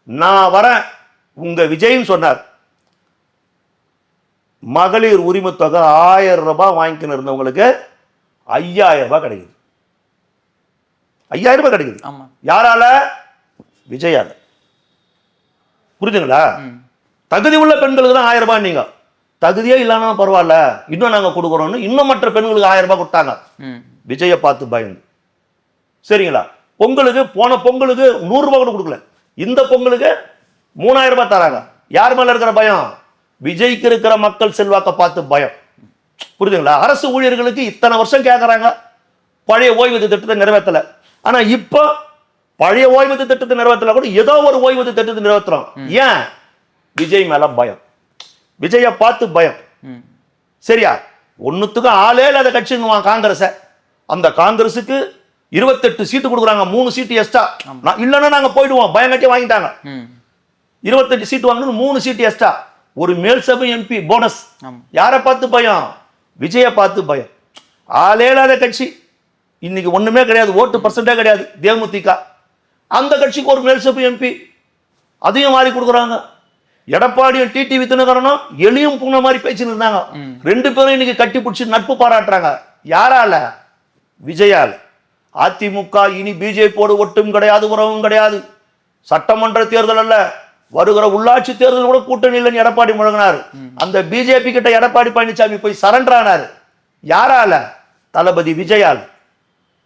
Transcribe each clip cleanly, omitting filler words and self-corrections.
நான் வரேன் உங்க விஜய்னு சொன்னார். மகளிர் உரிமை தொகை 1000 ரூபாய் வாங்கிக்கின்னு இருந்தவங்களுக்கு 5000 ரூபாய் கிடைக்குது. 5000 ரூபாய் கிடைக்குது. யாரால? விஜயால. புரியுதுங்களா? தகுதி உள்ள பெண்களுக்கு தான் 1000 ரூபாய். நீங்க தகுதியே இல்லைன்னா பரவாயில்ல, இன்னும் நாங்க கொடுக்குறோம்னு இன்னும் மற்ற பெண்களுக்கு 1000 ரூபாய் கொடுத்தாங்க. விஜயை பார்த்து பயந்து. சரிங்களா? பொங்கலுக்கு போன பொங்கலுக்கு 100 ரூபாய் கூட கொடுக்கல. இந்த பொங்கலுக்கு 3000 ரூபாய் தராங்க. யார் மேல இருக்கிற பயம்? விஜய்க்கு இருக்கிற மக்கள் செல்வாக்க பார்த்து பயம். புரியுதுங்களா? அரசு ஊழியர்களுக்கு இத்தனை வருஷம் கேட்கறாங்க, பழைய ஓய்வூதிய திட்டத்தை நிறைவேற்றல. ஆனா இப்போ பழைய ஓய்வூதிய திட்டத்தை நிறைவேற்றல கூட ஏதோ ஒரு ஓய்வூதிய திட்டத்தை நிறைவேற்றுறோம். ஏன்? விஜய் மேல பயம், விஜய பார்த்து பயம். சரியா? ஒன்னுத்துக்கும் ஆளே இல்லாத கட்சி காங்கிரஸ். அந்த காங்கிரஸுக்கு 28 சீட்டு கொடுக்குறாங்க, 3 சீட்டு எக்ஸ்ட்ரா. இல்லைன்னா நாங்க போயிடுவோம், பயம் கட்டி வாங்கிட்டாங்க. 28 சீட்டு வாங்கணும், 3 சீட்டு எக்ஸ்ட்ரா. ஒரு மேல் சபை எம்பி போனஸ். யாரை பார்த்து பயம்? விஜய பார்த்து பயம். ஆளே இல்லாத கட்சி, இன்னைக்கு ஒண்ணுமே கிடையாது, ஓட்டு பர்சன்டே கிடையாது தேமுதிக. அந்த கட்சிக்கு ஒரு மேல் சபை எம்பி, அதையும் மாறி கொடுக்குறாங்க. எடப்பாடியும் டிடிவி தினகரனும் எளியும் பூனை மாதிரி பேச்சுன்னு இருந்தாங்க. 2 பேரும் இன்னைக்கு கட்டி பிடிச்சி நட்பு பாராட்டுறாங்க. யாரால? விஜயால. அதிமுக இனி பிஜேபியோடு ஒட்டும் கிடையாது, உறவும் கிடையாது. சட்டமன்ற தேர்தல் அல்ல, வருகிற உள்ளாட்சி தேர்தல் கூட கூட்டணி இல்லைன்னு எடப்பாடி முழங்கினார். அந்த பிஜேபி கிட்ட எடப்பாடி பழனிசாமி போய் சரண்டர் ஆனார். யாரால? தளபதி விஜயால்.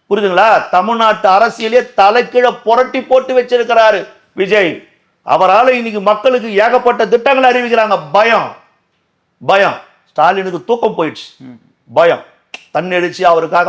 புரியுதுங்களா? தமிழ்நாட்டு அரசியலே தலைக்கீழ புரட்டி போட்டு வச்சிருக்கிறாரு விஜய். அவரால் இன்னைக்கு மக்களுக்கு ஏகப்பட்ட திட்டங்களை அறிவிக்கிறாங்க. பயம் பயம். ஸ்டாலினுக்கு தூக்கம் போயிடுச்சு, பயம். தன்னெழுச்சி அவருக்காக